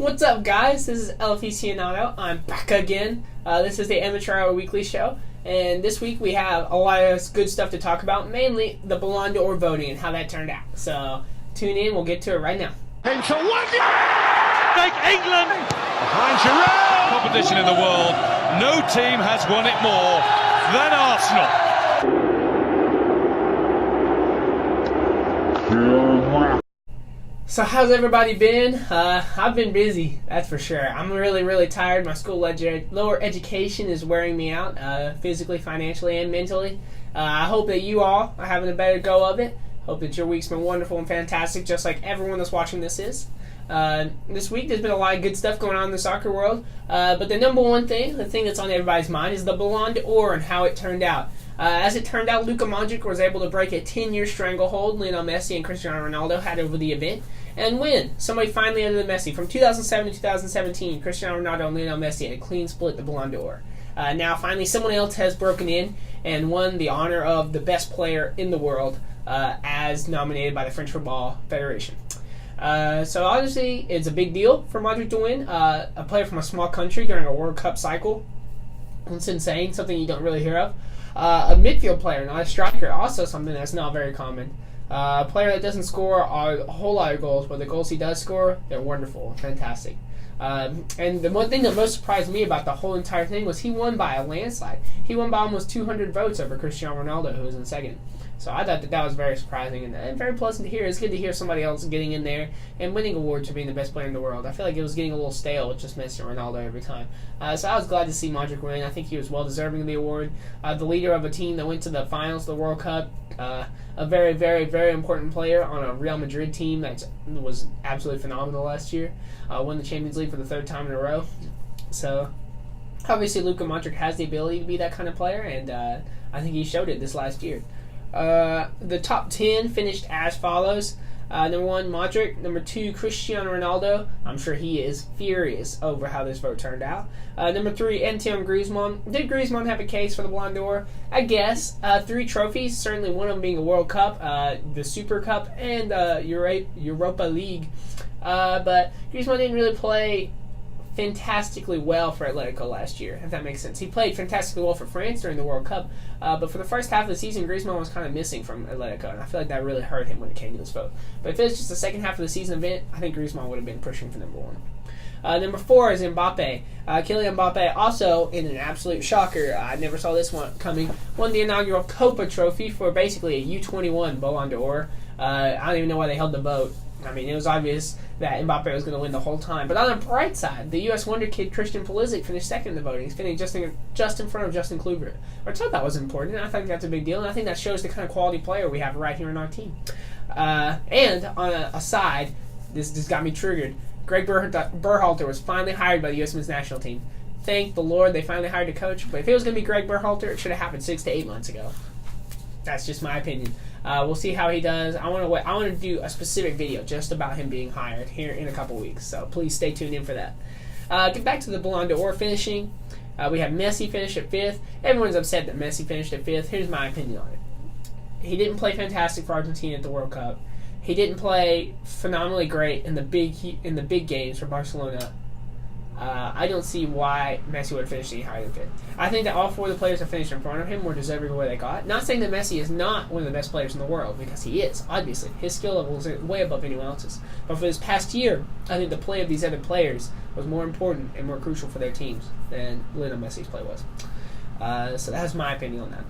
What's up, guys? This is El Aficionado. I'm back again. This is the Amateur Hour Weekly Show, and this week we have a lot of good stuff to talk about, mainly the Ballond'Or voting and how that turned out. So tune in, we'll get to it right now. Into one, take England behind Giroud. Competition in the world, no team has won it more than Arsenal. So how's everybody been? I've been busy, that's for sure. I'm really tired. My school lower education is wearing me out, physically, financially, and mentally. I hope that you all are having a better go of it. Hope that your week's been wonderful and fantastic, just like everyone that's watching this is. This week there's been a lot of good stuff going on in the soccer world, but the number one thing, the thing that's on everybody's mind, is the Ballond'Or and how it turned out. As it turned out, Luka Modric was able to break a 10-year stranglehold Lionel Messi and Cristiano Ronaldo had over the event and win. Somebody finally ended the Messi. From 2007 to 2017, Cristiano Ronaldo and Lionel Messi had a clean split the Ballond'Or. Now, finally, someone else has broken in and won the honor of the best player in the world as nominated by the French Football Federation. So obviously, it's a big deal for Modric to win. A player from a small country during a World Cup cycle. It's insane, something you don't really hear of. A midfield player, not a striker, also something that's not very common. A player that doesn't score a whole lot of goals, but the goals he does score, they're wonderful, fantastic. And the one thing that most surprised me about the whole entire thing was he won by a landslide. He won by almost 200 votes over Cristiano Ronaldo, who was in second. So I thought that was very surprising and very pleasant to hear. It's good to hear somebody else getting in there and winning awards for being the best player in the world. I feel like it was getting a little stale with just Messi and Ronaldo every time. So I was glad to see Modric win. I think he was well deserving of the award. The leader of a team that went to the finals of the World Cup. A very important player on a Real Madrid team that was absolutely phenomenal last year. Won the Champions League for the third time in a row. So obviously Luka Modric has the ability to be that kind of player, and I think he showed it this last year. The top 10 finished as follows. Number 1, Modric. Number 2, Cristiano Ronaldo. I'm sure he is furious over how this vote turned out. Number 3, Antoine Griezmann. Did Griezmann have a case for the Ballond'Or? I guess. 3 trophies, certainly one of them being a World Cup, the Super Cup, and Europa League. But Griezmann didn't really play fantastically well for Atletico last year, if that makes sense. He played fantastically well for France during the World Cup, but for the first half of the season, Griezmann was kind of missing from Atletico, and I feel like that really hurt him when it came to this vote. But if it was just the second half of the season event, I think Griezmann would have been pushing for number 1. Number 4 is Mbappe. Kylian Mbappe, also in an absolute shocker, I never saw this one coming, won the inaugural Copa Trophy for basically a U21 Ballon d'Or. I don't even know why they held the vote. I mean, it was obvious that Mbappe was going to win the whole time. But on the bright side, the U.S. wonder kid Christian Pulisic finished second in the voting. He's finished just in front of Justin Kluivert. I thought that was important. I think that's a big deal, and I think that shows the kind of quality player we have right here in our team. And on a side, this got me triggered. Greg Berhalter was finally hired by the U.S. men's national team. Thank the Lord they finally hired a coach. But if it was going to be Greg Berhalter, it should have happened 6 to 8 months ago. That's just my opinion. We'll see how he does. I want to do a specific video just about him being hired here in a couple weeks. So please stay tuned in for that. Get back to the Ballon d'Or finishing. We have Messi finish at 5th. Everyone's upset that Messi finished at 5th. Here's my opinion on it. He didn't play fantastic for Argentina at the World Cup. He didn't play phenomenally great in the big games for Barcelona. I don't see why Messi would have finished any higher than 5th. I think that all 4 of the players that finished in front of him were deserving of what they got. Not saying that Messi is not one of the best players in the world, because he is, obviously. His skill level is way above anyone else's. But for this past year, I think the play of these other players was more important and more crucial for their teams than Lionel Messi's play was. So that's my opinion on that.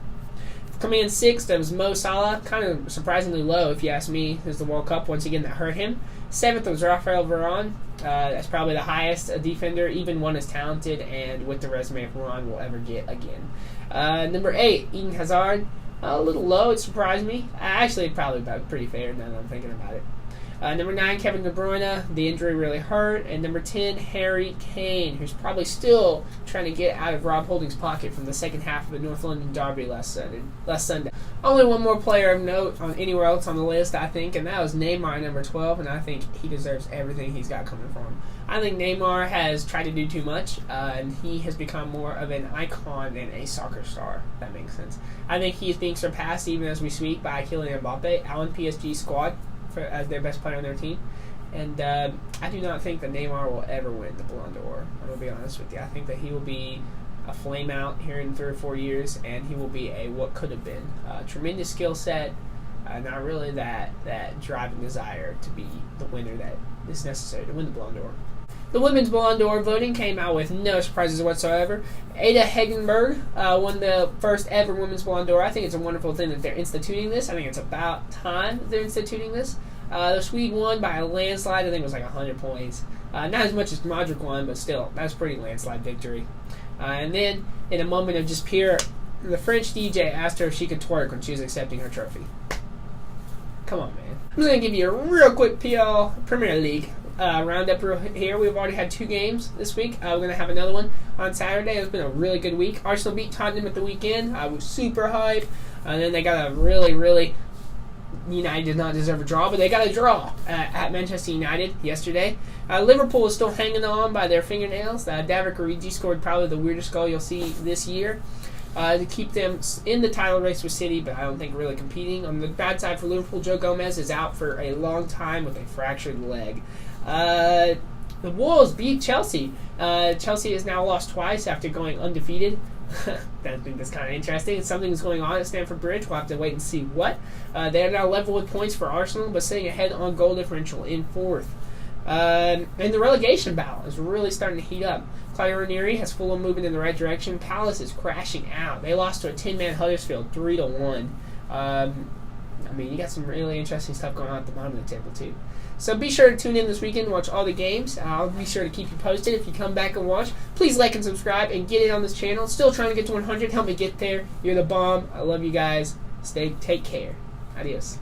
Coming in 6th, that was Mo Salah. Kind of surprisingly low, if you ask me. It was the World Cup, once again, that hurt him. 7th was Rafael Varane. That's probably the highest defender, even one as talented and with the resume of Varane will ever get again. Number 8, Eden Hazard. A little low, it surprised me. Actually, probably about pretty fair now that I'm thinking about it. Number 9, Kevin De Bruyne. The injury really hurt. And number 10, Harry Kane, who's probably still trying to get out of Rob Holding's pocket from the second half of the North London derby last Sunday. Only one more player of note on anywhere else on the list, I think, and that was Neymar, number 12, and I think he deserves everything he's got coming from him. I think Neymar has tried to do too much, and he has become more of an icon than a soccer star, if that makes sense. I think he's being surpassed even as we speak by Kylian Mbappe, out on PSG squad as their best player on their team. And I do not think that Neymar will ever win the Ballon d'Or. I'm going to be honest with you. I think that he will be a flame out here in 3 or 4 years, and he will be a what could have been. Tremendous skill set, not really that driving desire to be the winner that is necessary to win the Ballon d'Or. The women's Ballon d'Or voting came out with no surprises whatsoever. Ada Hegerberg won the first ever women's Ballon d'Or. I think it's a wonderful thing that they're instituting this. I think it's about time that they're instituting this. The Swede won by a landslide. I think it was like 100 points. Not as much as Modric won, but still, that's a pretty landslide victory. And then, in a moment of just pure, the French DJ asked her if she could twerk when she was accepting her trophy. Come on, man. I'm just going to give you a real quick PL Premier League roundup here. We've already had 2 games this week. We're going to have another one on Saturday. It's been a really good week. Arsenal beat Tottenham at the weekend. I was super hyped. And then they got a really United did not deserve a draw, but they got a draw at Manchester United yesterday. Liverpool is still hanging on by their fingernails. David Origi scored probably the weirdest goal you'll see this year to keep them in the title race with City, but I don't think really competing. On the bad side for Liverpool, Joe Gomez is out for a long time with a fractured leg. The Wolves beat Chelsea. Chelsea has now lost twice after going undefeated. I think that's kind of interesting. Something's going on at Stamford Bridge. We'll have to wait and see what. They are now level with points for Arsenal, but sitting ahead on goal differential in 4th. And the relegation battle is really starting to heat up. Claudio Ranieri has Fulham moving in the right direction. Palace is crashing out. They lost to a 10-man Huddersfield 3-1. You got some really interesting stuff going on at the bottom of the table, too. So be sure to tune in this weekend and watch all the games. I'll be sure to keep you posted if you come back and watch. Please like and subscribe and get it on this channel. Still trying to get to 100. Help me get there. You're the bomb. I love you guys. Take care. Adios.